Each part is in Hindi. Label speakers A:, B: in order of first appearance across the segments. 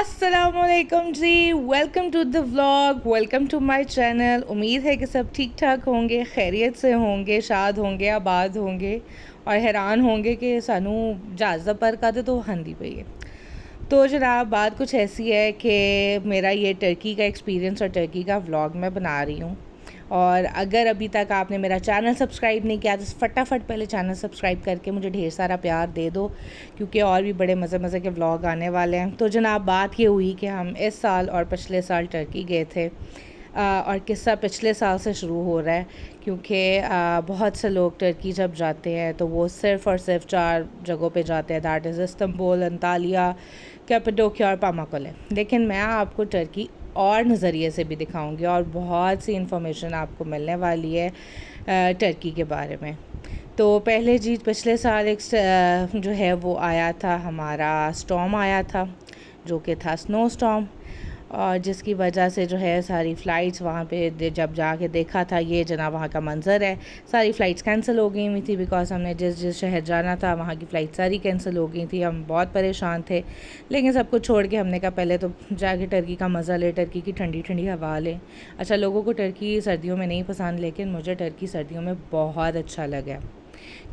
A: अस्सलामुअलैकुम जी, welcome to the vlog, welcome to my channel. उम्मीद है कि सब ठीक ठाक होंगे, खैरियत से होंगे, शाद होंगे, आबाद होंगे और हैरान होंगे कि सानू जहाज़ पर का तो हंदी पई है। तो जनाब बात कुछ ऐसी है कि मेरा ये टर्की का एक्सपीरियंस और टर्की का व्लॉग मैं बना रही हूँ। और अगर अभी तक आपने मेरा चैनल सब्सक्राइब नहीं किया तो फटाफट पहले चैनल सब्सक्राइब करके मुझे ढेर सारा प्यार दे दो, क्योंकि और भी बड़े मज़े मज़े के व्लॉग आने वाले हैं। तो जनाब बात ये हुई कि हम इस साल और पिछले साल टर्की गए थे। और किस्सा पिछले साल से शुरू हो रहा है, क्योंकि बहुत से लोग टर्की जब जाते हैं तो वो सिर्फ़ और सिर्फ 4 जगहों पे जाते हैं, दैट इज़ इस्तांबुल, अंतालिया, कैपाडोकिया और पामाकुले। लेकिन मैं आपको टर्की और नज़रिए से भी दिखाऊंगी और बहुत सी इन्फॉर्मेशन आपको मिलने वाली है टर्की के बारे में। तो पहले जी पिछले साल एक जो है वो आया था, हमारा स्टॉर्म आया था जो कि था स्नो स्टॉर्म, और जिसकी वजह से जो है सारी फ़्लाइट्स वहाँ पे जब जाके देखा था, ये जनाब वहाँ का मंज़र है, सारी फ़्लाइट्स कैंसिल हो गई हुई थी। बिकॉज़ हमने जिस शहर जाना था वहाँ की फ़्लाइट सारी कैंसिल हो गई थी। हम बहुत परेशान थे, लेकिन सब कुछ छोड़ के हमने कहा पहले तो जाके टर्की का मज़ा लें, टर्की की ठंडी ठंडी हवा लें। अच्छा, लोगों को टर्की सर्दियों में नहीं पसंद, लेकिन मुझे टर्की सर्दियों में बहुत अच्छा लगा,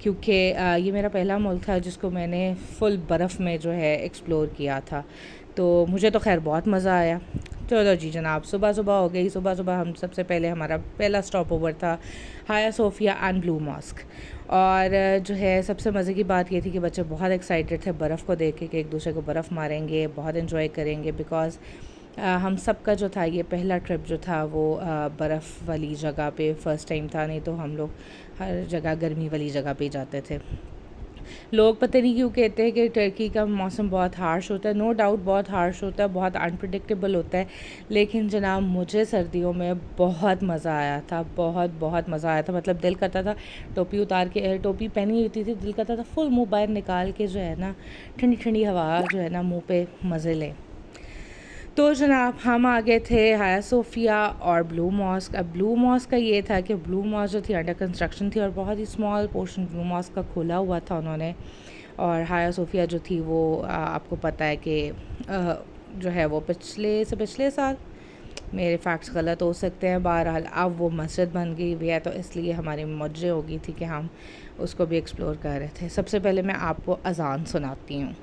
A: क्योंकि ये मेरा पहला मुल्क था जिसको मैंने फुल बर्फ़ में जो है एक्सप्लोर किया था। तो मुझे तो खैर बहुत मज़ा आया। चलो जी जनाब, सुबह सुबह हो गई। सुबह सुबह हम सबसे पहले हमारा पहला स्टॉप ओवर था हाया सोफिया एंड ब्लू मॉस्क। और जो है सबसे मज़े की बात ये थी कि बच्चे बहुत एक्साइटेड थे बर्फ़ को देख के कि एक दूसरे को बर्फ़ मारेंगे, बहुत इन्जॉय करेंगे। बिकॉज़ हम सब का जो था ये पहला ट्रिप जो था वो बर्फ़ वाली जगह पे फ़र्स्ट टाइम था, नहीं तो हम लोग हर जगह गर्मी वाली जगह पे जाते थे। लोग पता नहीं क्यों कहते हैं कि टर्की का मौसम बहुत हार्श होता है। नो डाउट बहुत हार्श होता है, बहुत अनप्रिडिक्टेबल होता है, लेकिन जनाब मुझे सर्दियों में बहुत मज़ा आया था, बहुत बहुत मज़ा आया था। मतलब दिल करता था टोपी उतार के, टोपी पहनी होती थी, दिल करता था फुल मुँह बाहर निकाल के जो है ना ठंडी ठंडी हवा जो है ना मुँह पे मज़े लें। तो जनाब हम आ गए थे हाया सोफिया और ब्लू मॉस्क। अब ब्लू मॉस्क का ये था कि ब्लू मॉस्क जो थी अंडर कंस्ट्रक्शन थी और बहुत ही स्मॉल पोर्शन ब्लू मॉस्क का खोला हुआ था उन्होंने। और हाया सोफिया जो थी वो आपको पता है कि जो है वो पिछले साल, मेरे फैक्ट्स गलत हो सकते हैं, बहरहाल अब वो मस्जिद बन गई हुई है, तो इसलिए हमारी मौज हो गई थी कि हम उसको भी एक्सप्लोर कर रहे थे। सबसे पहले मैं आपको अज़ान सुनाती हूँ।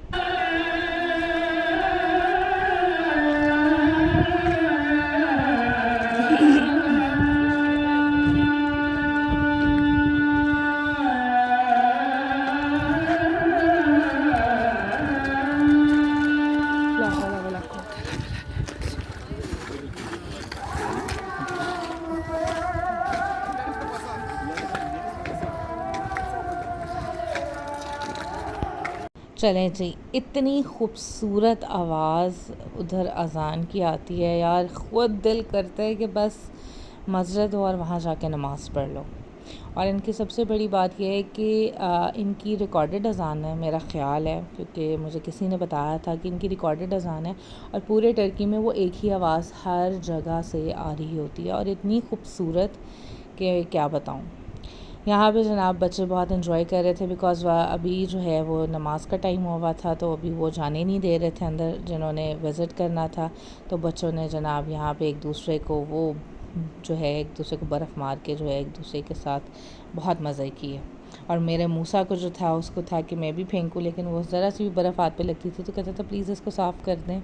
A: चलें जी, इतनी खूबसूरत आवाज़ उधर अज़ान की आती है यार, ख़ुद दिल करता है कि बस मस्जिद हो और वहाँ जाके नमाज़ पढ़ लो। और इनकी सबसे बड़ी बात यह है कि इनकी रिकॉर्डेड अज़ान है, मेरा ख़्याल है, क्योंकि मुझे किसी ने बताया था कि इनकी रिकॉर्डेड अज़ान है और पूरे टर्की में वो एक ही आवाज़ हर जगह से आ रही होती है और इतनी खूबसूरत कि क्या बताऊँ। यहाँ पे जनाब बच्चे बहुत इन्जॉय कर रहे थे, बिकॉज़ अभी जो है वो नमाज़ का टाइम हुआ था, तो अभी वो जाने नहीं दे रहे थे अंदर जिन्होंने विज़िट करना था। तो बच्चों ने जनाब यहाँ पे एक दूसरे को वो जो है एक दूसरे को बर्फ़ मार के जो है एक दूसरे के साथ बहुत मज़े किए। और मेरे मूसा को जो था उसको था कि मैं भी फेंकूँ, लेकिन वो ज़रा सी भी बर्फ़ हाथ पे लगती थी तो कहता था प्लीज़ इसको साफ़ कर दें।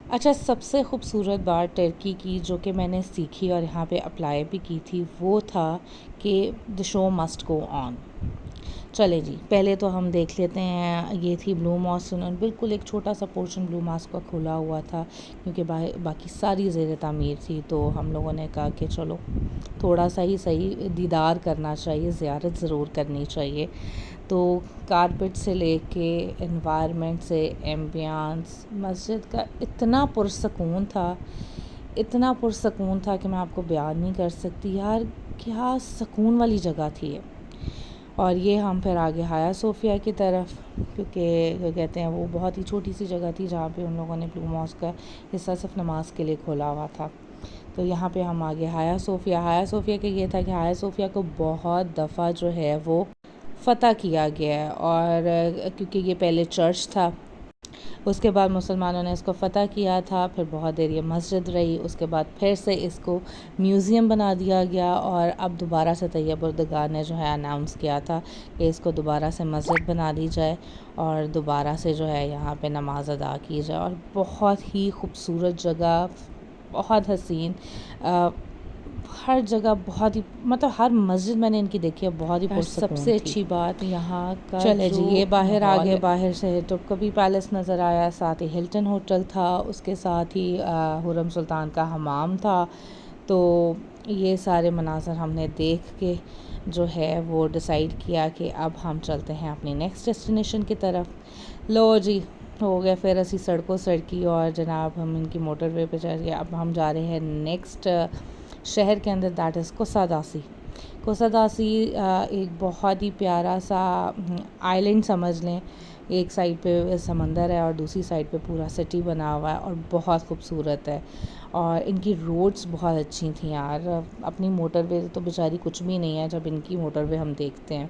A: अच्छा, सबसे ख़ूबसूरत बात टर्की की जो कि मैंने सीखी और यहाँ पे अप्लाई भी की थी वो था कि the show must go on. चले जी, पहले तो हम देख लेते हैं, ये थी ब्लू मॉस्क। उन्होंने बिल्कुल एक छोटा सा पोर्शन ब्लू मॉस्क का खुला हुआ था, क्योंकि बाकी सारी ज़ेर तामीर थी। तो हम लोगों ने कहा कि चलो थोड़ा सा ही सही दीदार करना चाहिए, ज़ियारत ज़रूर करनी चाहिए। तो कारपेट से लेके एनवायरनमेंट से एम्बियंस मस्जिद का इतना पुरसकून था, इतना पुरसकून था कि मैं आपको बयान नहीं कर सकती यार, क्या सुकून वाली जगह थी ये। और ये हम फिर आगे हाया सोफिया की तरफ, क्योंकि कहते हैं वो बहुत ही छोटी सी जगह थी जहाँ पे उन लोगों ने ब्लू मॉस्क का हिस्सा सिर्फ नमाज के लिए खोला हुआ था। तो यहाँ पे हम आगे हाया सोफिया। हाया सोफिया का ये था कि हाया सोफिया को बहुत दफ़ा जो है वो फ़तह किया गया है, और क्योंकि ये पहले चर्च था उसके बाद मुसलमानों ने इसको फ़तह किया था, फिर बहुत देर ये मस्जिद रही, उसके बाद फिर से इसको म्यूज़ियम बना दिया गया और अब दोबारा से तैयब उर्दगान ने जो है अनाउंस किया था कि इसको दोबारा से मस्जिद बना दी जाए और दोबारा से जो है यहाँ पे नमाज अदा की जाए। और बहुत ही खूबसूरत जगह, बहुत हसीन, हर जगह बहुत ही, मतलब हर मस्जिद मैंने इनकी देखी है, बहुत ही पुरसकून थी। सबसे अच्छी बात यहाँ का, चले जी ये बाहर आ गए, बाहर से टुबकबी पैलेस नज़र आया, साथ ही हिल्टन होटल था, उसके साथ ही हुरम सुल्तान का हमाम था। तो ये सारे मनाज़र हमने देख के जो है वो डिसाइड किया कि अब हम चलते हैं अपनी नेक्स्ट डेस्टिनेशन की तरफ। लो जी, हो गया फिर असी सड़कों सड़की और जनाब हम इनकी मोटरवे पे चढ़ गए। अब हम जा रहे हैं नेक्स्ट शहर के अंदर, दैट इज़ कुसादासी। कुसादासी एक बहुत ही प्यारा सा आइलैंड समझ लें। एक साइड पे समंदर है और दूसरी साइड पे पूरा सिटी बना हुआ है और बहुत खूबसूरत है। और इनकी रोड्स बहुत अच्छी थी यार, अपनी मोटरवे तो बेचारी कुछ भी नहीं है जब इनकी मोटरवे हम देखते हैं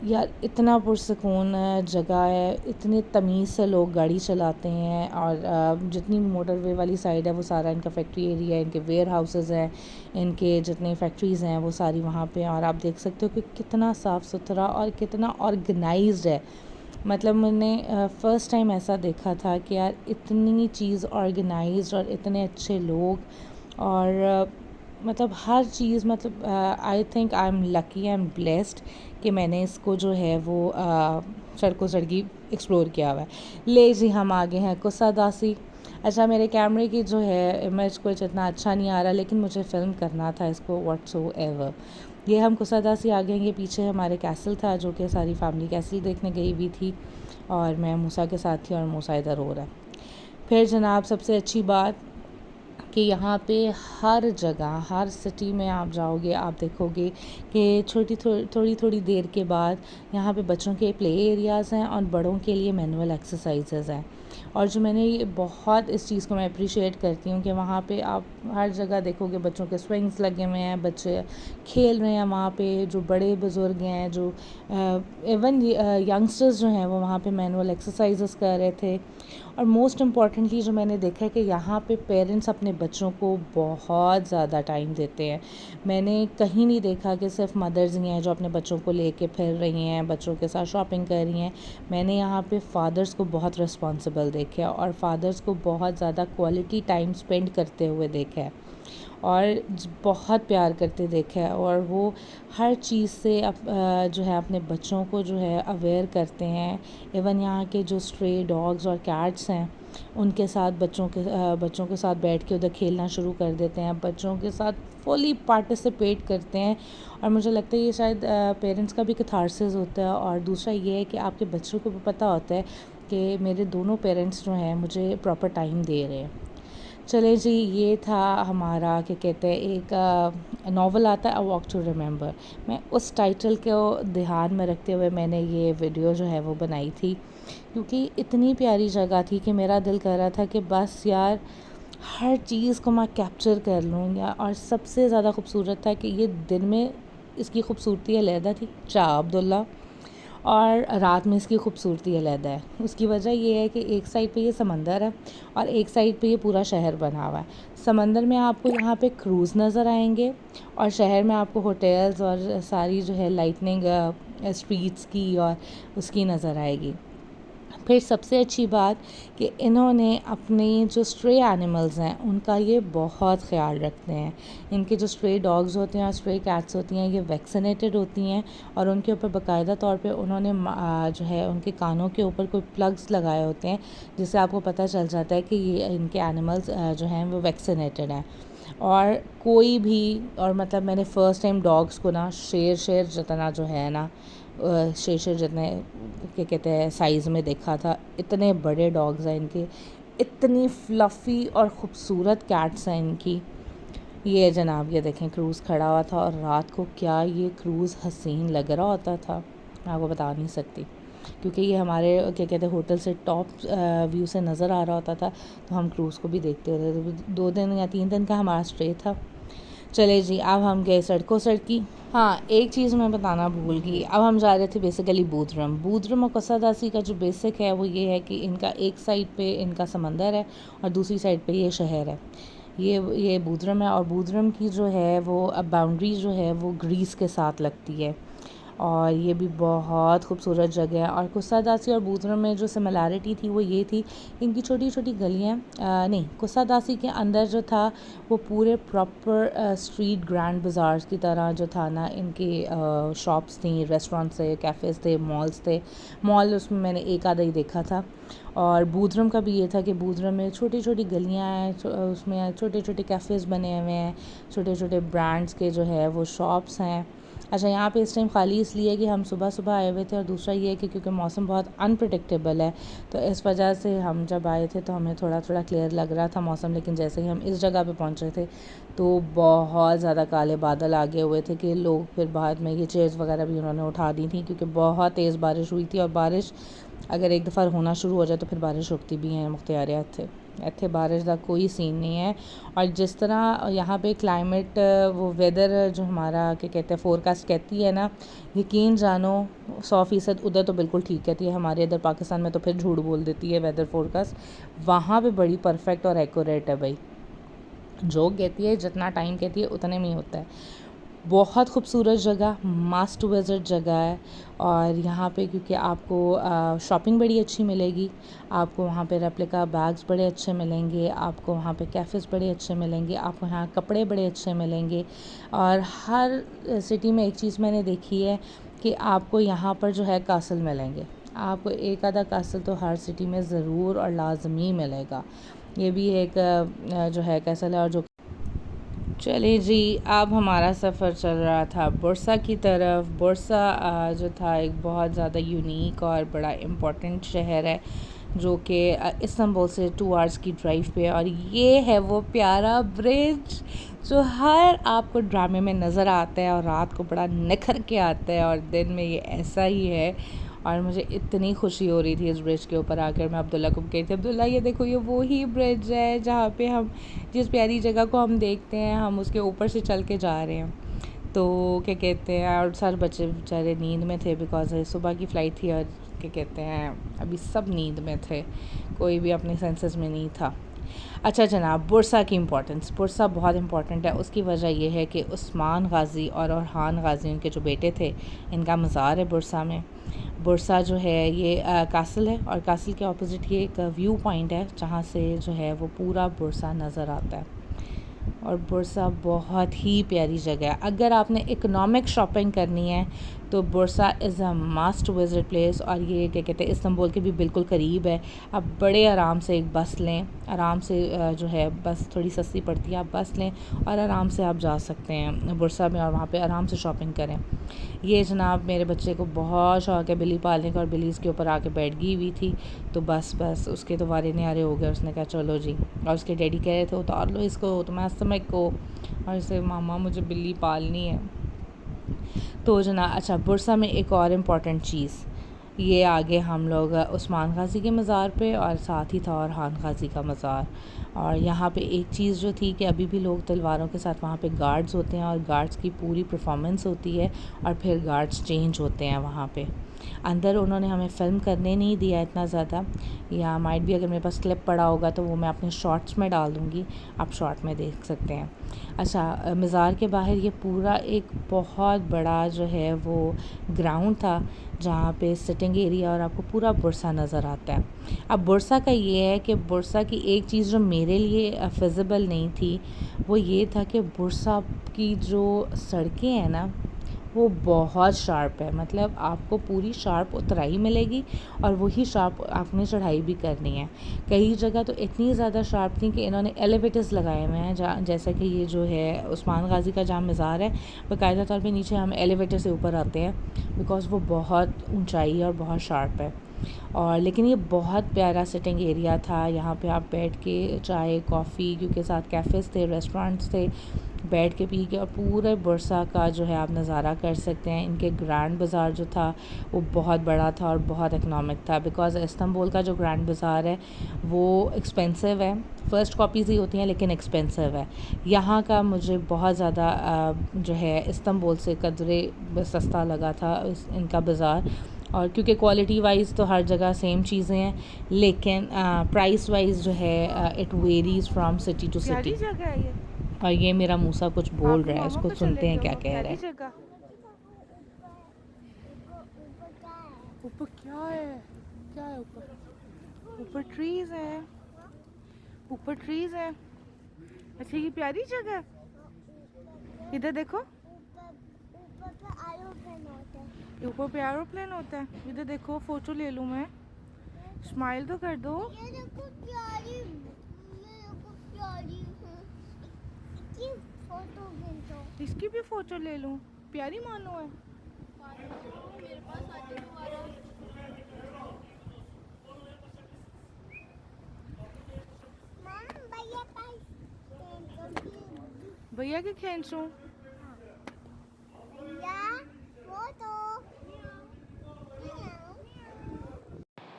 A: यार। इतना पुरसकून जगह है, इतने तमीज़ से लोग गाड़ी चलाते हैं। और जितनी मोटरवे वाली साइड है वो सारा इनका फैक्ट्री एरिया है, इनके वेयर हाउसेस हैं, इनके जितने फैक्ट्रीज़ हैं वो सारी वहाँ पे हैं। और आप देख सकते हो कि कितना साफ़ सुथरा और कितना ऑर्गेनाइज्ड है। मतलब मैंने फ़र्स्ट टाइम ऐसा देखा था कि यार इतनी चीज़ ऑर्गेनाइज्ड और इतने अच्छे लोग और मतलब हर चीज़, मतलब I think I am lucky, I am blessed कि मैंने इसको जो है वो सड़कों सड़की एक्सप्लोर किया हुआ है। ले जी हम आगे हैं कुसादासी। अच्छा, मेरे कैमरे की जो है इमेज कुछ इतना अच्छा नहीं आ रहा, लेकिन मुझे फ़िल्म करना था इसको व्हाट्सोएवर। ये हम कुसादासी आ गए। ये पीछे हमारे कैसल था जो कि सारी फैमिली कैसल देखने गई हुई थी और मैं मूसा के साथ थी और मूसा इधर हो रहा है। फिर जनाब सबसे अच्छी बात कि यहाँ पे हर जगह, हर सिटी में आप जाओगे आप देखोगे कि थोड़ी थोड़ी देर के बाद यहाँ पे बच्चों के प्ले एरियाज़ हैं और बड़ों के लिए मैनुअल एक्सरसाइजेज़ हैं। और जो मैंने ये बहुत इस चीज़ को मैं अप्रिशिएट करती हूँ कि वहाँ पे आप हर जगह देखोगे बच्चों के स्विंग्स लगे हुए हैं, बच्चे खेल रहे हैं वहाँ पे, जो बड़े बुज़ुर्ग हैं, जो इवन यंगस्टर्स जो हैं वो वहाँ पे मैनुअल एक्सरसाइजेस कर रहे थे। और मोस्ट इम्पॉर्टेंटली जो मैंने देखा है कि यहाँ पे पेरेंट्स अपने बच्चों को बहुत ज़्यादा टाइम देते हैं। मैंने कहीं नहीं देखा कि सिर्फ मदर्स ही हैं जो अपने बच्चों को लेके फिर रही हैं, बच्चों के साथ शॉपिंग कर रही हैं। मैंने यहाँ पे फादर्स को बहुत रिस्पॉन्सिबल देखा है और फादर्स को बहुत ज़्यादा क्वालिटी टाइम स्पेंड करते हुए देखा है और बहुत प्यार करते देखा है। और वो हर चीज़ से जो है अपने बच्चों को जो है अवेयर करते हैं। इवन यहाँ के जो स्ट्रे डॉग्स और कैट्स हैं उनके साथ बच्चों के साथ बैठ के उधर खेलना शुरू कर देते हैं, बच्चों के साथ फुली पार्टिसिपेट करते हैं। और मुझे लगता है ये शायद पेरेंट्स का भी कैथारसिस होता है। और दूसरा ये है कि आपके बच्चों को भी पता होता है कि मेरे दोनों पेरेंट्स जो हैं मुझे प्रॉपर टाइम दे रहे हैं। चले जी, ये था हमारा क्या कहते हैं एक नावल आता है अ वॉक टू रिमेंबर। मैं उस टाइटल को ध्यान में रखते हुए मैंने ये वीडियो जो है वो बनाई थी, क्योंकि इतनी प्यारी जगह थी कि मेरा दिल कर रहा था कि बस यार हर चीज़ को मैं कैप्चर कर लूँ। या और सबसे ज़्यादा खूबसूरत था कि ये दिन में इसकी खूबसूरती अलहदा थी, शाह अब्दुल्ला, और रात में इसकी खूबसूरती अलग है। उसकी वजह ये है कि एक साइड पे ये समंदर है और एक साइड पे ये पूरा शहर बना हुआ है। समंदर में आपको यहाँ पे क्रूज़ नज़र आएंगे और शहर में आपको होटल्स और सारी जो है लाइटनिंग स्ट्रीट्स की और उसकी नज़र आएगी। फिर सबसे अच्छी बात कि इन्होंने अपने जो स्ट्रे एनिमल्स हैं उनका ये बहुत ख्याल रखते हैं। इनके जो स्ट्रे डॉग्स होते हैं और स्ट्रे कैट्स होती हैं ये वैक्सीनेटेड होती हैं और उनके ऊपर बाकायदा तौर पे उन्होंने जो है उनके कानों के ऊपर कोई प्लग्स लगाए होते हैं जिससे आपको पता चल जाता है कि ये इनके एनिमल्स जो हैं वो वैक्सीनेटेड हैं। और कोई भी, और मतलब मैंने फ़र्स्ट टाइम डॉग्स को ना शेर जितना जो है ना शेर जितने क्या कहते हैं साइज़ में देखा था। इतने बड़े डॉग्स हैं इनके, इतनी फ्लफ़ी और ख़ूबसूरत कैट्स हैं इनकी। ये जनाब ये देखें क्रूज़ खड़ा हुआ था और रात को क्या ये क्रूज़ हसीन लग रहा होता था, मैं आपको बता नहीं सकती, क्योंकि ये हमारे क्या कहते हैं होटल से टॉप व्यू से नज़र आ रहा होता था। तो हम क्रूज़ को भी देखते होते थे। 2 दिन या 3 दिन का हमारा स्टे था। चले जी, अब हम गए सड़कों सड़की। हाँ, एक चीज़ मैं बताना भूल गई। अब हम जा रहे थे बेसिकली बूदरम और कुसादासी का जो बेसिक है वो ये है कि इनका एक साइड पे इनका समंदर है और दूसरी साइड पे ये शहर है। ये बूदरम है और बूदरम की जो है वो अब बाउंड्री जो है वो ग्रीस के साथ लगती है और ये भी बहुत खूबसूरत जगह है। और कुसादासी और बूदरम में जो सिमिलैरिटी थी वो ये थी, इनकी छोटी छोटी गलियाँ नहीं, कुसादासी के अंदर जो था वो पूरे प्रॉपर स्ट्रीट ग्रैंड बाज़ार की तरह जो था ना, इनके शॉप्स थी, रेस्टोरेंट्स थे, कैफ़ेज़ थे, मॉल्स थे। मॉल उसमें मैंने एक आधा ही देखा था। और बूदरम का भी ये था कि बूदरम में छोटी छोटी गलियाँ हैं, उसमें छोटे छोटे कैफ़ेज़ बने हुए हैं, छोटे छोटे ब्रांड्स के जो है वो शॉप्स हैं। अच्छा, यहाँ पे इस टाइम खाली इसलिए है कि हम सुबह सुबह आए हुए थे और दूसरा ये है कि क्योंकि मौसम बहुत अनप्रडिक्टेबल है, तो इस वजह से हम जब आए थे तो हमें थोड़ा थोड़ा क्लियर लग रहा था मौसम, लेकिन जैसे ही हम इस जगह पे पहुँचे थे तो बहुत ज़्यादा काले बादल आ गए हुए थे कि लोग फिर बाद में ये चेयर्स वगैरह भी उन्होंने उठा दी थी, क्योंकि बहुत तेज़ बारिश हुई थी। और बारिश अगर एक दफ़ा होना शुरू हो जाए तो फिर बारिश रुकती भी है मुख्तियारियात थे। इत्थे बारिश का कोई सीन नहीं है। और जिस तरह यहाँ पे क्लाइमेट वो वेदर जो हमारा क्या कहते हैं फोरकास्ट कहती है ना, यकीन जानो 100% उधर तो बिल्कुल ठीक कहती है। हमारे इधर पाकिस्तान में तो फिर झूठ बोल देती है वेदर फोरकास्ट। वहाँ पे बड़ी परफेक्ट और एक्यूरेट है भाई, जो कहती है जितना टाइम कहती है उतने में ही होता है। बहुत खूबसूरत जगह, मस्ट विज़िट जगह है। और यहाँ पे क्योंकि आपको शॉपिंग बड़ी अच्छी मिलेगी, आपको वहाँ पे रेप्लिका बैग्स बड़े अच्छे मिलेंगे, आपको वहाँ पे कैफ़ेज़ बड़े अच्छे मिलेंगे, आपको यहाँ कपड़े बड़े अच्छे मिलेंगे। और हर सिटी में एक चीज़ मैंने देखी है कि आपको यहाँ पर जो है कासल मिलेंगे। आपको एक आधा कासल तो हर सिटी में ज़रूर और लाजमी मिलेगा। ये भी एक जो है कैसल है। और जो चलिए जी, अब हमारा सफ़र चल रहा था बुरसा की तरफ। बुरसा जो था एक बहुत ज़्यादा यूनिक और बड़ा इम्पोर्टेंट शहर है, जो कि इस्तांबुल से 2 आवर्स की ड्राइव पे है। और ये है वो प्यारा ब्रिज जो हर आपको ड्रामे में नज़र आता है और रात को बड़ा निखर के आता है और दिन में ये ऐसा ही है। और मुझे इतनी खुशी हो रही थी इस ब्रिज के ऊपर आकर। मैं अब्दुल्ला को कही थी, अब्दुल्ला ये देखो, ये वो ही ब्रिज है जहाँ पे हम जिस प्यारी जगह को हम देखते हैं, हम उसके ऊपर से चल के जा रहे हैं। तो क्या कहते हैं, और सारे बच्चे बेचारे नींद में थे बिकॉज सुबह की फ़्लाइट थी। और क्या कहते हैं, अभी सब नींद में थे, कोई भी अपने सेंसेस में नहीं था। अच्छा जनाब, बुरसा की इम्पोर्टेंस। बुरसा बहुत इम्पोर्टेंट है। उसकी वजह यह है कि उस्मान गाज़ी और ऑरहान गाज़ी, उनके जो बेटे थे, इनका मज़ार है बुरसा में। बुरसा जो है ये कासल है और कासल के ऑपोजिट ये एक व्यू पॉइंट है जहाँ से जो है वो पूरा बुरसा नज़र आता है। और बुरसा बहुत ही प्यारी जगह है। अगर आपने इकोनॉमिक शॉपिंग करनी है तो Bursa is a must visit place. और ये क्या कहते हैं, इस्तांबुल के भी बिल्कुल करीब है। आप बड़े आराम से एक बस लें, आराम से जो है बस थोड़ी सस्ती पड़ती है, आप बस लें और आराम से आप जा सकते हैं बुरसा में और वहाँ पे आराम से शॉपिंग करें। ये जनाब मेरे बच्चे को बहुत शौक़ है बिल्ली पालने का और बिल्ली इसके ऊपर आके बैठ गई हुई थी, तो बस उसके तो वारे न्यारे हो गए। उसने कहा चलो जी, और उसके डैडी कह रहे थे उतार लो इसको तुम्हें को, और इसे मामा मुझे बिल्ली पालनी है। तो जना अच्छा, बुरसा में एक और इम्पॉर्टेंट चीज़ ये आगे हम लोग उस्मान गाज़ी के मज़ार पे और साथ ही था ऑरहान गाज़ी का मज़ार। और यहाँ पे एक चीज़ जो थी कि अभी भी लोग तलवारों के साथ वहाँ पे गार्ड्स होते हैं और गार्ड्स की पूरी परफॉर्मेंस होती है और फिर गार्ड्स चेंज होते हैं वहाँ पे। अंदर उन्होंने हमें फ़िल्म करने नहीं दिया इतना ज़्यादा, या माइट भी अगर मेरे पास क्लिप पड़ा होगा तो वो मैं अपने शॉर्ट्स में डाल दूँगी, आप शॉर्ट में देख सकते हैं। अच्छा, मज़ार के बाहर ये पूरा एक बहुत बड़ा जो है वो ग्राउंड था जहाँ पे सिटिंग एरिया और आपको पूरा बुरसा नज़र आता है। अब बुरसा का ये है कि बुरसा की एक चीज़ जो मेरे लिए फिज़िबल नहीं थी वो ये था कि बुरसा की जो सड़कें हैं ना वो बहुत शार्प है। मतलब आपको पूरी शार्प उतराई मिलेगी और वही शार्प आपने चढ़ाई भी करनी है। कई जगह तो इतनी ज़्यादा शार्प थी कि इन्होंने एलिवेटर्स लगाए हुए हैं, जहाँ जैसा कि ये जो है उस्मान गाज़ी का जहाँ मज़ार है, बाकायदा तौर पे नीचे हम एलिवेटर से ऊपर आते हैं बिकॉज़ वो बहुत ऊंचाई है और बहुत शार्प है। और लेकिन ये बहुत प्यारा सिटिंग एरिया था। यहाँ पे आप बैठ के चाय कॉफ़ी, क्योंकि साथ कैफ़ेज़ थे, रेस्टोरेंट्स थे, बैठ के पी के, और पूरे बुरसा का जो है आप नज़ारा कर सकते हैं। इनके ग्रैंड बाज़ार जो था वो बहुत बड़ा था और बहुत इकनॉमिक था, बिकॉज़ इस्तांबुल का जो ग्रैंड बाज़ार है वो एक्सपेंसिव है। फ़र्स्ट कॉपीज़ ही होती हैं लेकिन एक्सपेंसिव है। यहाँ का मुझे बहुत ज़्यादा जो है इस्तांबुल से कदरे सस्ता लगा था इनका बाज़ार। और क्योंकि क्वालिटी वाइज़ तो हर जगह सेम चीज़ें हैं, लेकिन प्राइस वाइज़ जो है it varies from city to city.
B: जगह है ये।
A: और ये मेरा मूसा कुछ बोल रहा है,
B: मामा
A: उसको
B: को
A: सुनते
B: चले
A: हैं क्या
B: जाओ,
A: कह रहा
B: प्यारी
A: है।
B: जगह। ऊपर क्या है? क्या है ऊपर? ऊपर ट्रीज हैं। ऊपर ट्रीज हैं। अच्छा ये प्यारी जगह है। इधर देखो, ऊपर पे एरोप्लेन होता है। इधर देखो, फोटो ले लूं मैं? स्माइल तो कर दो।
C: ये देखो प्यारी, मेरे को प्यारी है। इसकी फोटो खींचो।
B: इसकी भी फोटो ले लूं? प्यारी मानो है।
C: मेरे पास आके दोबारा। मम्म भैया पास
B: भैया की खींचूं?
C: भैया फोटो।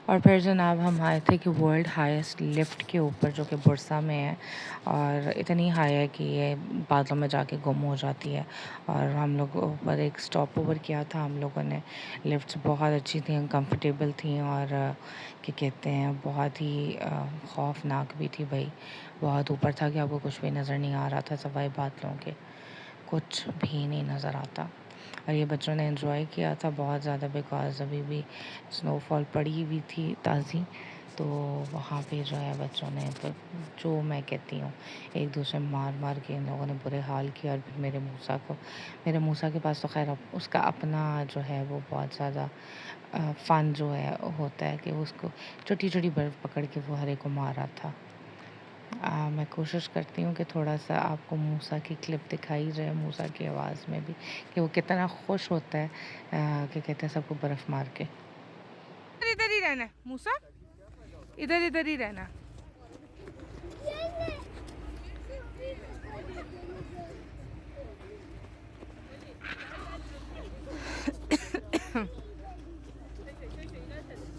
A: और फिर जनाब हम आए थे कि वर्ल्ड हाईएस्ट लिफ्ट के ऊपर, जो कि बुरसा में है, और इतनी हाई है कि ये बादलों में जाके गुम हो जाती है। और हम लोग ऊपर एक स्टॉप ओवर किया था हम लोगों ने। लिफ्ट्स बहुत अच्छी थी, कंफर्टेबल थी, और क्या कहते हैं, बहुत ही खौफनाक भी थी भाई। बहुत ऊपर था कि आपको कुछ भी नज़र नहीं आ रहा था सिवाय बादलों के, कुछ भी नहीं नज़र आता। और ये बच्चों ने एंजॉय किया था बहुत ज़्यादा, बिकॉज़ अभी भी स्नोफॉल पड़ी हुई थी ताज़ी। तो वहाँ पे जो है बच्चों ने तो जो मैं कहती हूँ एक दूसरे मार मार के इन लोगों ने बुरे हाल किया। और फिर मेरे मूसा के पास तो खैर उसका अपना जो है वो बहुत ज़्यादा फ़न जो है होता है कि उसको छोटी छोटी बर्फ़ पकड़ के वो हर एक को मार रहा था। मैं कोशिश करती हूँ कि थोड़ा सा आपको मूसा की क्लिप दिखाई जाए, मूसा की आवाज़ में भी, कि वो कितना खुश होता है कि कहते हैं सबको बर्फ़ मार के।
B: इधर ही रहना है मूसा, इधर इधर ही रहना।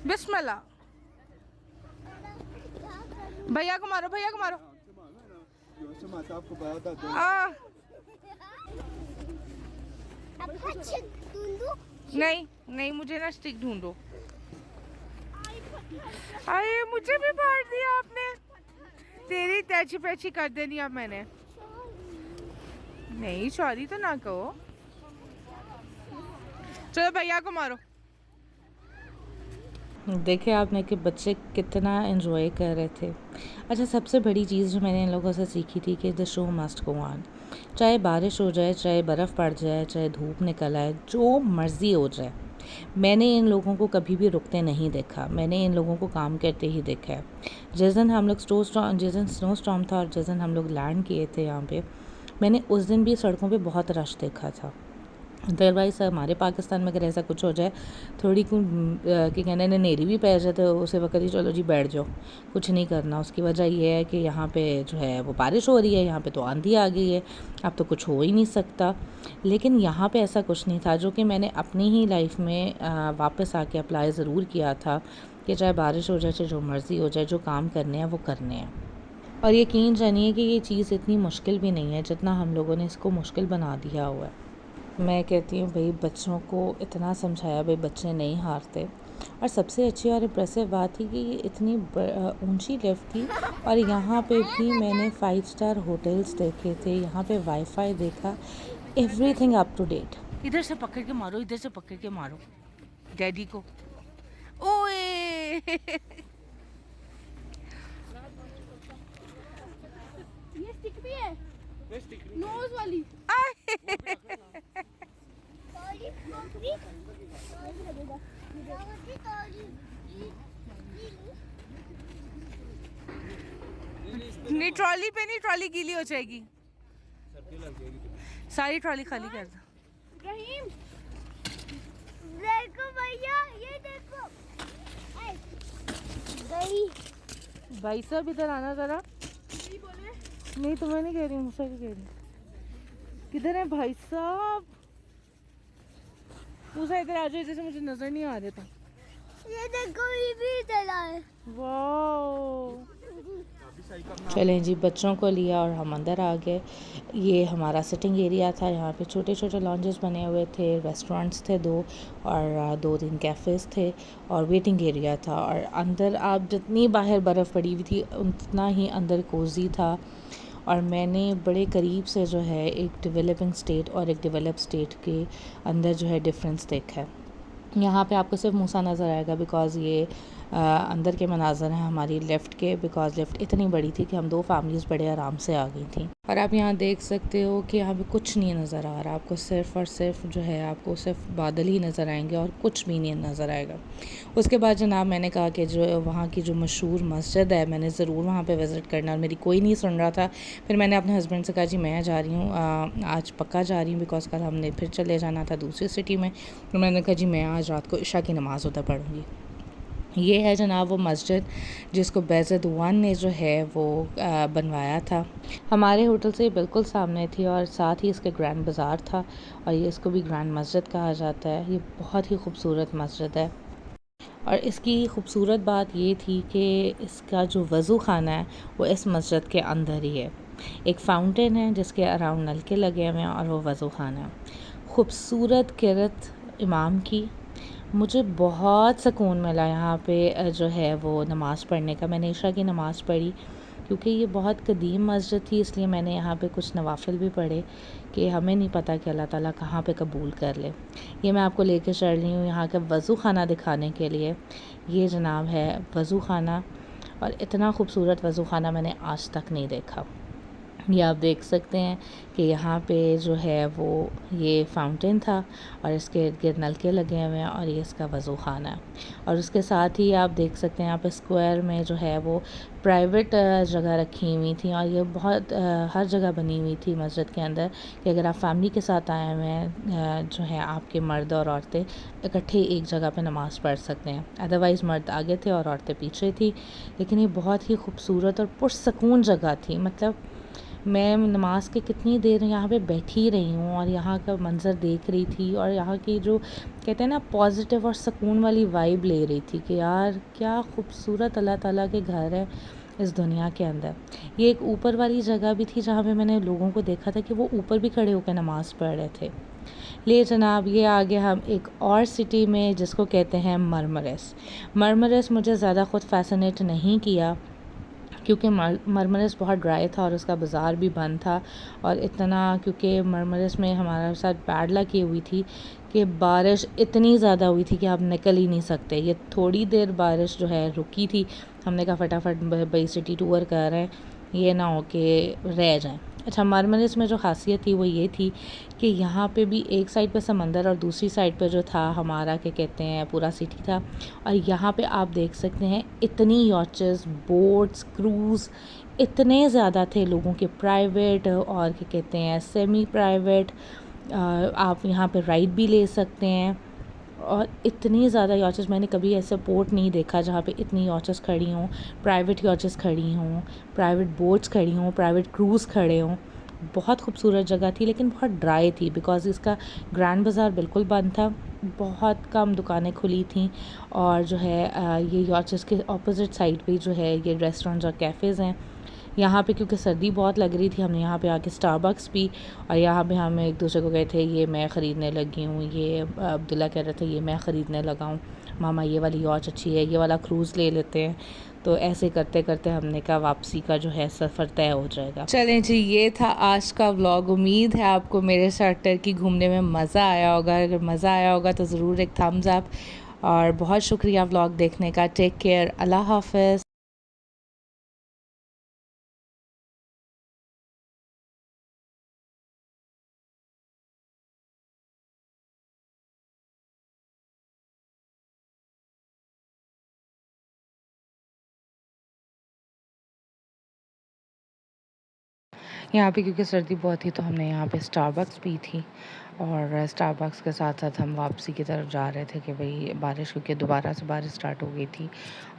B: बिस्मिल्लाह। भैया को मारो, भैया को मारो। नहीं नहीं, मुझे ना स्टिक ढूंढो। अरे मुझे भी मार दिया आपने। तेरी तैची पैची कर देनी अब मैंने। नहीं सॉरी तो ना कहो। चलो भैया को मारो।
A: देखे आपने कि बच्चे कितना एंजॉय कर रहे थे। अच्छा, सबसे बड़ी चीज़ जो मैंने इन लोगों से सीखी थी कि the show must go on. चाहे बारिश हो जाए, चाहे बर्फ़ पड़ जाए, चाहे धूप निकल आए, जो मर्ज़ी हो जाए, मैंने इन लोगों को कभी भी रुकते नहीं देखा। मैंने इन लोगों को काम करते ही देखा है। जिस दिन हम लोग जिस दिन स्नो स्टॉर्म था और जिस दिन हम लोग लैंड किए थे यहाँ पे, मैंने उस दिन भी सड़कों पे बहुत रश देखा था। अदरवाइज़ हमारे पाकिस्तान में अगर ऐसा कुछ हो जाए, थोड़ी कि कहने ने नेरी भी पै जाए, तो उसे वक्त ही चलो जी बैठ जाओ, कुछ नहीं करना। उसकी वजह ये है कि यहाँ पे जो है वो बारिश हो रही है, यहाँ पे तो आंधी आ गई है, अब तो कुछ हो ही नहीं सकता। लेकिन यहाँ पे ऐसा कुछ नहीं था, जो कि मैंने अपनी ही लाइफ में वापस आके अप्लाई ज़रूर किया था कि चाहे बारिश हो जाए, चाहे जो मर्ज़ी हो जाए, जो काम करने हैं वो करने हैं। और यकीन जानिए कि ये चीज़ इतनी मुश्किल भी नहीं है जितना हम लोगों ने इसको मुश्किल बना दिया हुआ है। मैं कहती हूँ भाई, बच्चों को इतना समझाया भाई, बच्चे नहीं हारते। और सबसे अच्छी और इम्प्रेसिव बात थी कि ये इतनी ऊंची लिफ्ट थी, और यहाँ पे भी मैंने 5 स्टार होटल्स देखे थे, यहाँ पे वाईफाई देखा, एवरीथिंग अप टू डेट।
B: इधर से पकड़ के मारो, इधर से पकड़ के मारो डैडी को। ओए
C: ये स्टिक भी है, नोज वाली।
B: नहीं ट्रॉली पे नहीं, ट्रॉली गीली हो जाएगी। सारी ट्रॉली खाली कर दो।
C: रहीम देखो भैया, ये देखो गई।
B: भाई साहब इधर आना ज़रा। नहीं तुम्हें नहीं कह रही हूँ, मुझसे कह रही हूँ। किधर है भाई साहब? पूछा इधर आ जाओ, जैसे मुझे नजर नहीं आ रहे थे।
C: ये देखो ये भी चला है।
B: वाह।
A: चलें जी, बच्चों को लिया और हम अंदर आ गए। ये हमारा सिटिंग एरिया था। यहाँ पे छोटे छोटे लॉन्जेस बने हुए थे, रेस्टोरेंट्स थे दो, और दो तीन कैफ़ेज़ थे, और वेटिंग एरिया था। और अंदर आप जितनी बाहर बर्फ़ पड़ी हुई थी उतना ही अंदर कोज़ी था। और मैंने बड़े करीब से जो है एक डेवलपिंग स्टेट और एक डेवलप स्टेट के अंदर जो है डिफरेंस देखा है। यहाँ पे आपको सिर्फ मूसा नज़र आएगा बिकॉज़ ये अंदर के मनाज़र हैं हमारी लेफ़्ट के, बिकॉज़ लिफ्ट इतनी बड़ी थी कि हम दो फैमिलीज़ बड़े आराम से आ गई थी। और आप यहाँ देख सकते हो कि यहाँ पे कुछ नहीं नज़र आ रहा आपको, सिर्फ़ और सिर्फ जो है आपको सिर्फ बादल ही नज़र आएंगे और कुछ भी नहीं नज़र आएगा। उसके बाद जनाब मैंने कहा कि जो वहाँ की जो मशहूर मस्जिद है मैंने ज़रूर वहाँ पे विज़िट करना, और मेरी कोई नहीं सुन रहा था। फिर मैंने अपने हस्बैंड से कहा जी मैं जा रही हूँ, आज पक्का जा रही हूँ, बिकॉज़ कल हमने फिर चले जाना था दूसरी सिटी में। तो मैंने कहा जी मैं आज रात को इशा की नमाज़ उधर पढ़ूँगी। ये है जनाब वो मस्जिद जिसको बैज़द वन ने जो है वो बनवाया था। हमारे होटल से बिल्कुल सामने थी, और साथ ही इसके ग्रैंड बाज़ार था, और ये इसको भी ग्रैंड मस्जिद कहा जाता है। ये बहुत ही खूबसूरत मस्जिद है, और इसकी खूबसूरत बात ये थी कि इसका जो वज़ू ख़ाना है वो इस मस्जिद के अंदर ही है। एक फ़ाउंटेन है जिसके अराउंड नलके लगे हुए हैं, और वो वज़ू ख़ाना है। खूबसूरत किरत इमाम की, मुझे बहुत सुकून मिला यहाँ पे जो है वो नमाज़ पढ़ने का। मैंने इशा की नमाज़ पढ़ी क्योंकि ये बहुत कदीम मस्जिद थी, इसलिए मैंने यहाँ पे कुछ नवाफ़िल भी पढ़े कि हमें नहीं पता कि अल्लाह ताला कहाँ पे कबूल कर ले। ये मैं आपको लेके चल रही हूँ यहाँ का वज़ू ख़ाना दिखाने के लिए। ये जनाब है वज़ू ख़ाना, और इतना खूबसूरत वज़ू ख़ाना मैंने आज तक नहीं देखा। ये आप देख सकते हैं कि यहाँ पे जो है वो ये फ़ाउंटेन था, और इसके इर्द-गिर्द नलके लगे हुए हैं, और ये इसका वज़ू ख़ाना है। और उसके साथ ही आप देख सकते हैं यहाँ पे स्क्वायर में जो है वो प्राइवेट जगह रखी हुई थी, और ये बहुत हर जगह बनी हुई थी मस्जिद के अंदर कि अगर आप फैमिली के साथ आए हुए हैं जो है आपके मर्द और औरतें इकट्ठे एक जगह पे नमाज़ पढ़ सकते हैं। अदरवाइज़ मर्द आगे थे और औरतें पीछे थी, लेकिन ये बहुत ही खूबसूरत और पुरसकून जगह थी। मतलब मैं नमाज के कितनी देर यहाँ पे बैठी रही हूँ, और यहाँ का मंज़र देख रही थी, और यहाँ की जो कहते हैं ना पॉजिटिव और सुकून वाली वाइब ले रही थी कि यार क्या खूबसूरत अल्लाह ताला के घर है इस दुनिया के अंदर। ये एक ऊपर वाली जगह भी थी जहाँ पे मैंने लोगों को देखा था कि वो ऊपर भी खड़े होकर नमाज़ पढ़ रहे थे। ले जनाब ये आ गए हम एक और सिटी में जिसको कहते हैं मरमरस। मरमरस मुझे ज़्यादा ख़ुद फ़ैसिनेट नहीं किया क्योंकि मरमरस बहुत ड्राई था और उसका बाज़ार भी बंद था, और इतना क्योंकि मरमरस में हमारे साथ बैड लक ये हुई थी कि बारिश इतनी ज़्यादा हुई थी कि आप निकल ही नहीं सकते। ये थोड़ी देर बारिश जो है रुकी थी, हमने कहा फटाफट भाई सिटी टूर कर रहे हैं, ये ना हो कि रह जाएं। अच्छा, मरमरस में जो ख़ासियत थी वो ये थी कि यहाँ पे भी एक साइड पे समंदर और दूसरी साइड पे जो था हमारा क्या कहते हैं पूरा सिटी था। और यहाँ पे आप देख सकते हैं इतनी यॉचेस, बोट्स, क्रूज़ इतने ज़्यादा थे लोगों के, प्राइवेट और क्या कहते हैं सेमी प्राइवेट। आप यहाँ पे राइड भी ले सकते हैं, और इतनी ज़्यादा यॉचेस मैंने कभी ऐसे पोर्ट नहीं देखा जहाँ पे इतनी यॉचेस खड़ी हों, प्राइवेट यॉचेस खड़ी हों, प्राइवेट बोट्स खड़ी हों, प्राइवेट क्रूज़ खड़े हों। बहुत खूबसूरत जगह थी, लेकिन बहुत ड्राई थी बिकॉज़ इसका ग्रैंड बाज़ार बिल्कुल बंद था, बहुत कम दुकानें खुली थीं। और जो है ये यॉचेस के ऑपोजिट साइड पे जो है ये रेस्टोरेंट्स और कैफ़ेज़ हैं। यहाँ पे क्योंकि सर्दी बहुत लग रही थी, हमने यहाँ पे आके स्टारबक्स पी, और यहाँ पे हम एक दूसरे को गए थे ये मैं ख़रीदने लगी हूँ, ये अब्दुल्ला कह रहे थे ये मैं ख़रीदने लगा हूँ, मामा ये वाली वॉच अच्छी है, ये वाला क्रूज़ ले लेते हैं। तो ऐसे करते करते हमने कहा वापसी का जो है सफ़र तय हो जाएगा। चलें जी, ये था आज का व्लॉग। उम्मीद है आपको मेरे साथ टर्की घूमने में मज़ा आया होगा। अगर मज़ा आया होगा तो ज़रूर एक थम्स अप, और बहुत शुक्रिया व्लॉग देखने का। टेक केयर, अल्लाह हाफ़िज़। यहाँ पे क्योंकि सर्दी बहुत थी तो हमने यहाँ पे स्टारबक्स पी थी, और स्टारबक्स के साथ साथ हम वापसी की तरफ जा रहे थे कि भाई बारिश क्योंकि दोबारा से बारिश स्टार्ट हो गई थी,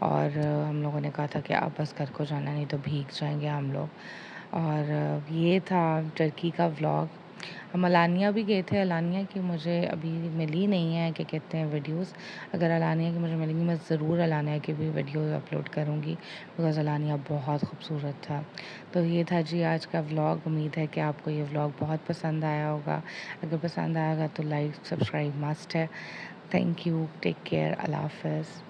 A: और हम लोगों ने कहा था कि आप बस घर को जाना नहीं तो भीग जाएंगे हम लोग। और ये था टर्की का व्लॉग। हम अलानिया भी गए थे। अलानिया की मुझे अभी मिली नहीं है, क्या कहते हैं, वीडियोस। अगर अलानिया की मुझे मिलेंगी मैं ज़रूर अलानिया की भी वीडियो अपलोड करूँगी, बिकॉज़ अलानिया बहुत खूबसूरत था। तो ये था जी आज का व्लॉग। उम्मीद है कि आपको ये व्लॉग बहुत पसंद आया होगा। अगर पसंद आएगा तो लाइक सब्सक्राइब मस्ट है। थैंक यू, टेक केयर, अल्लाह हाफ़िज़।